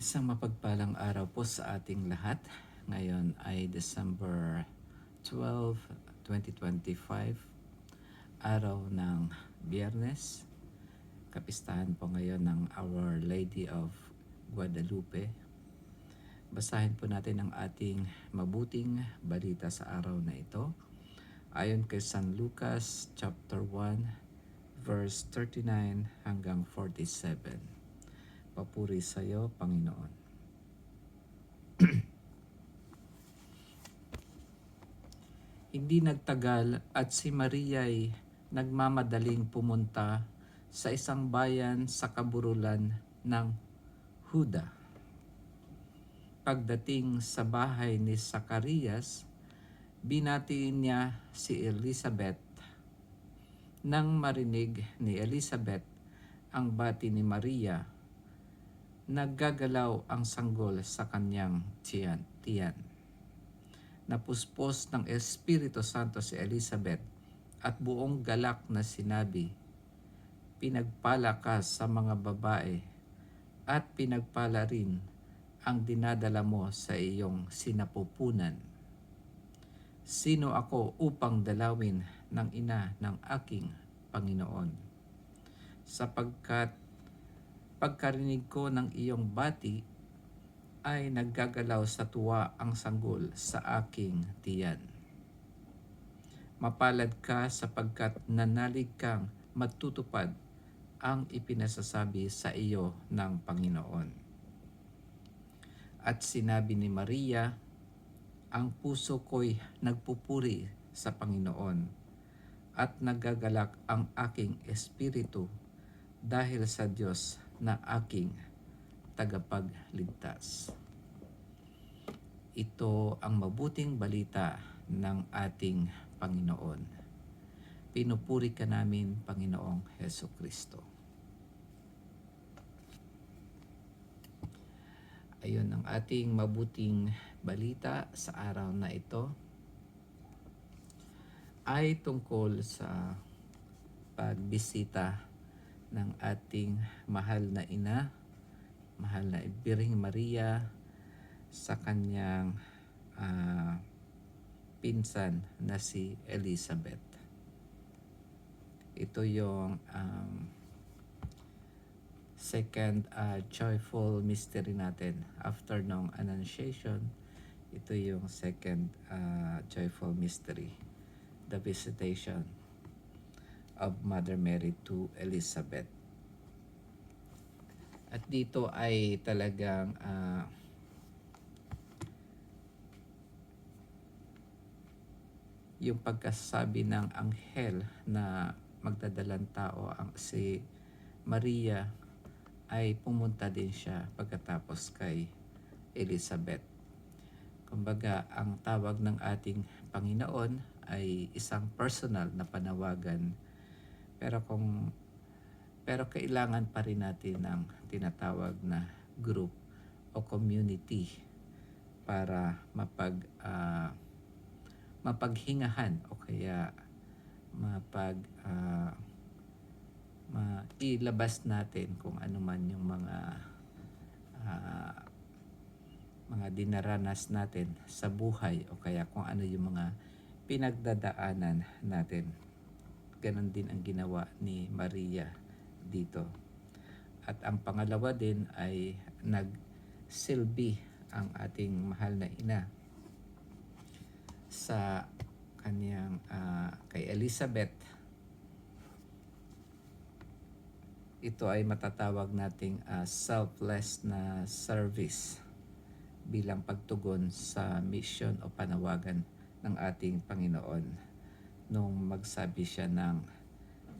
Isang mapagpalang araw po sa ating lahat. Ngayon ay December 12, 2025, araw ng Biyernes. Kapistahan po ngayon ng Our Lady of Guadalupe. Basahin po natin ang ating mabuting balita sa araw na ito. Ayon kay San Lucas chapter 1 verse 39 hanggang 47. Papuri sa iyo, Panginoon. Hindi nagtagal at si Maria'y nagmamadaling pumunta sa isang bayan sa kaburulan ng Huda. Pagdating sa bahay ni Zacarias, binatiin niya si Elizabeth. Nang marinig ni Elizabeth ang bati ni Maria, naggagalaw ang sanggol sa kanyang tiyan. Napuspos ng Espiritu Santo si Elizabeth at buong galak na sinabi, "Pinagpala ka sa mga babae at pinagpala rin ang dinadala mo sa iyong sinapupunan. Sino ako upang dalawin ng ina ng aking Panginoon? Sapagkat pagkarinig ko ng iyong bati, ay naggagalaw sa tuwa ang sanggol sa aking tiyan. Mapalad ka sapagkat nanalig kang matutupad ang ipinasasabi sa iyo ng Panginoon." At sinabi ni Maria, "Ang puso ko'y nagpupuri sa Panginoon at nagagalak ang aking espiritu dahil sa Diyos na aking tagapagligtas." Ito ang mabuting balita ng ating Panginoon. Pinupuri ka namin, Panginoong Hesukristo. Ayun ang ating mabuting balita sa araw na ito ay tungkol sa pagbisita ng ating mahal na ina, mahal na Birheng Maria sa kanyang pinsan na si Elizabeth. Ito yung second joyful mystery natin after nung Annunciation. Ito yung second joyful mystery, the visitation of Mother Mary to Elizabeth. At dito ay talagang yung pagkasabi ng anghel na magdadalang tao ang si Maria ay pumunta din siya pagkatapos kay Elizabeth. Kumbaga, ang tawag ng ating Panginoon ay isang personal na panawagan. Pero kailangan pa rin natin ng tinatawag na group o community para mapaghingahan o kaya mailabas natin kung ano man yung mga dinaranas natin sa buhay o kaya kung ano yung mga pinagdadaanan natin. Ganon din ang ginawa ni Maria dito. At ang pangalawa din ay nagsilbi ang ating mahal na ina sa kanyang kay Elizabeth. Ito ay matatawag nating selfless na service bilang pagtugon sa mission o panawagan ng ating Panginoon nung magsabi siya ng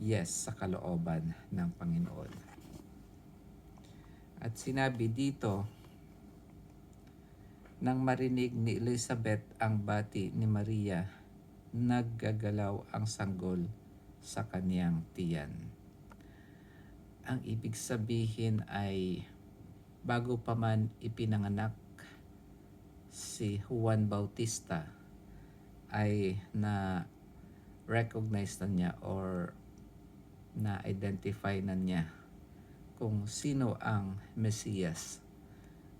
yes sa kalooban ng Panginoon. At sinabi dito, nang marinig ni Elizabeth ang bati ni Maria, naggagalaw ang sanggol sa kaniyang tiyan. Ang ibig sabihin ay bago pa man ipinanganak si Juan Bautista ay na-recognize na niya or na-identify na niya kung sino ang Mesiyas,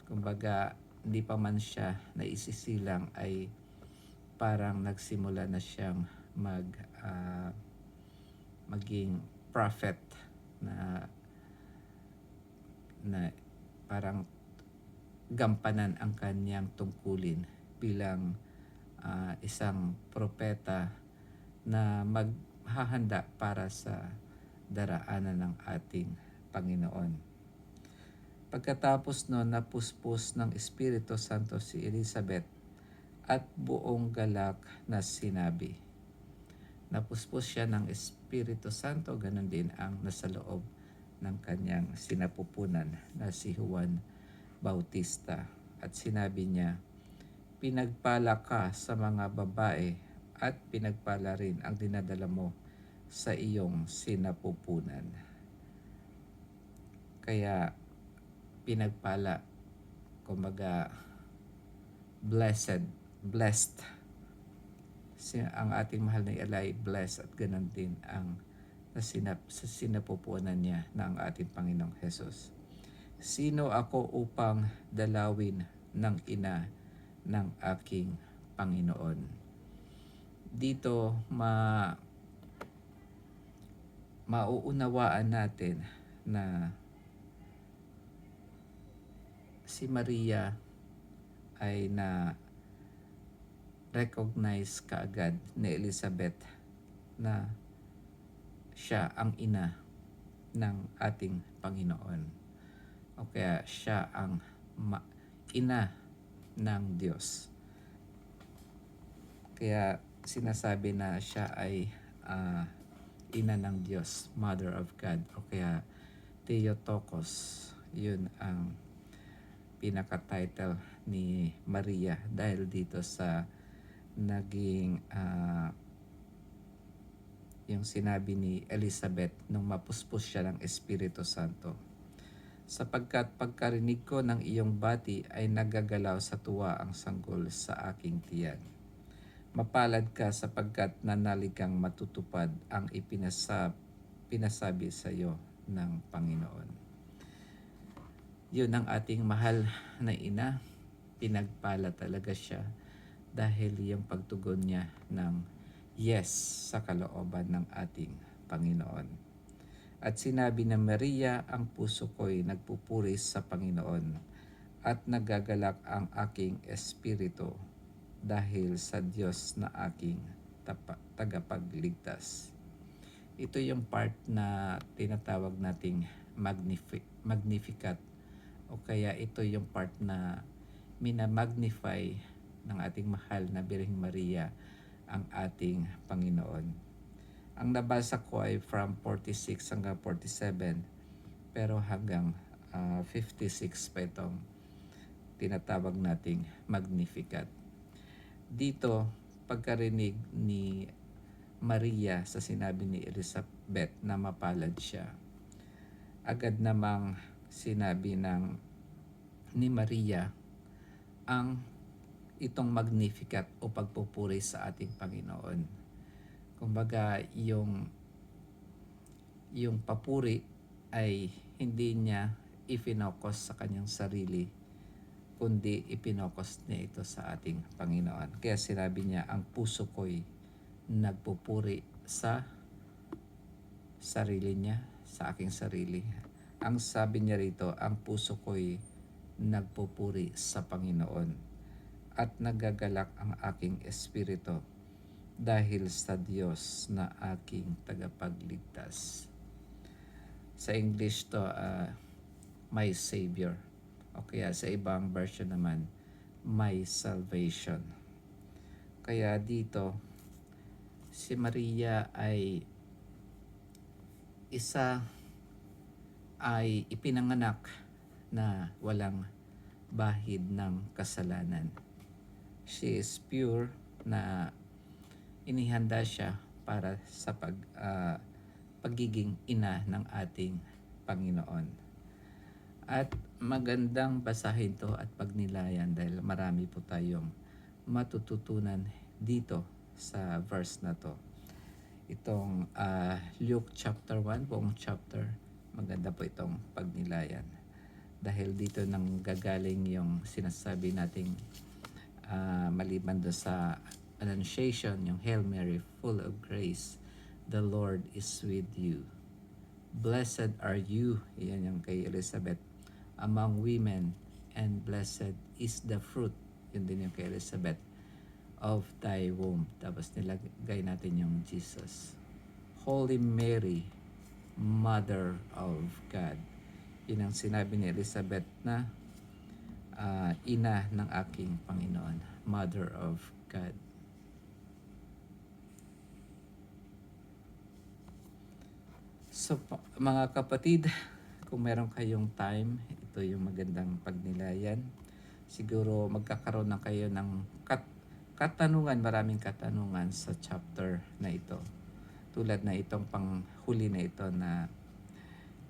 Kumbaga, hindi pa man siya naisisilang ay parang nagsimula na siyang maging prophet na na parang gampanan ang kanyang tungkulin bilang isang propeta na maghahanda para sa daraanan ng ating Panginoon. Pagkatapos no, napuspos ng Espiritu Santo si Elizabeth at buong galak na sinabi. Napuspos siya ng Espiritu Santo, ganun din ang nasa loob ng kanyang sinapupunan na si Juan Bautista. At sinabi niya, pinagpala ka sa mga babae at pinagpala rin ang dinadala mo sa iyong sinapupunan. Kaya pinagpala, kumbaga blessed ang ating mahal na Eli, blessed, at ganun din ang sa sinapupunan niya na ang ating Panginoong Hesus. Sino ako upang dalawin ng ina ng aking Panginoon? Dito mauunawaan natin na si Maria ay recognize kaagad ni Elizabeth na siya ang ina ng ating Panginoon. O kaya siya ang ina ng Diyos. Kaya sinasabi na siya ay ina ng Diyos, Mother of God, o kaya Theotokos. Yun ang pinaka-title ni Maria dahil dito sa naging yung sinabi ni Elizabeth nung mapuspos siya ng Espiritu Santo. Sapagkat pagkarinig ko ng iyong bati ay nagagalaw sa tuwa ang sanggol sa aking tiyan. Mapalad ka sapagkat nanalig kang matutupad ang pinasabi sa iyo ng Panginoon. Yun ang ating mahal na ina. Pinagpala talaga siya dahil yung pagtugon niya ng yes sa kalooban ng ating Panginoon. At sinabi na Maria, ang puso ko'y nagpupuri sa Panginoon at nagagalak ang aking espiritu dahil sa Diyos na aking tagapagligtas. Ito yung part na tinatawag nating Magnificat, o kaya ito yung part na minamagnify ng ating mahal na Birheng Maria ang ating Panginoon. Ang nabasa ko ay from 46 hanggang 47, pero hanggang 56 pa itong tinatawag nating Magnificat. Dito, pagkarinig ni Maria sa sinabi ni Elizabeth na mapalad siya, agad namang sinabi ni Maria ang itong Magnificat o pagpupuri sa ating Panginoon. Kumbaga, yung papuri ay hindi niya ipinokos sa kanyang sarili, kundi ipinokos niya ito sa ating Panginoon. Kaya sinabi niya, ang puso ko'y nagpupuri sa sarili niya, sa aking sarili. Ang sabi niya rito, ang puso ko'y nagpupuri sa Panginoon at nagagalak ang aking espiritu dahil sa Diyos na aking tagapagligtas. Sa English to, my Savior. O kaya sa ibang version naman, my salvation. Kaya dito, si Maria ay ipinanganak na walang bahid ng kasalanan. She is pure, na inihanda siya para sa pagiging ina ng ating Panginoon. At magandang basahin to at pagnilayan dahil marami po tayong matututunan dito sa verse na to. Itong Luke chapter 1, buong chapter, maganda po itong pagnilayan. Dahil dito nang gagaling yung sinasabi nating maliban doon sa Annunciation, yung Hail Mary, full of grace, the Lord is with you. Blessed are you, yan yung kay Elizabeth, among women, and blessed is the fruit, yun din yung kay Elizabeth, of thy womb. Tapos nilagay natin yung Jesus. Holy Mary, Mother of God. Yun ang sinabi ni Elizabeth na ina ng aking Panginoon, Mother of God. So mga kapatid, kung meron kayong time, ito yung magandang pagnilayan. Siguro magkakaroon na kayo ng katanungan, maraming katanungan sa chapter na ito. Tulad na itong panghuli na ito na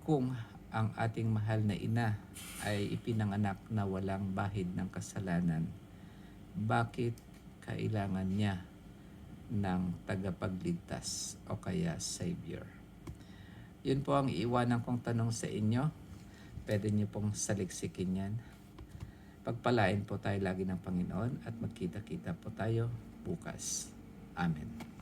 kung ang ating mahal na ina ay ipinanganak na walang bahid ng kasalanan, bakit kailangan niya ng tagapagligtas o kaya Savior? Yun po ang iiwanan kong tanong sa inyo. Pwede niyo pong saliksikin yan. Pagpalain po tayo lagi ng Panginoon at magkita-kita po tayo bukas. Amen.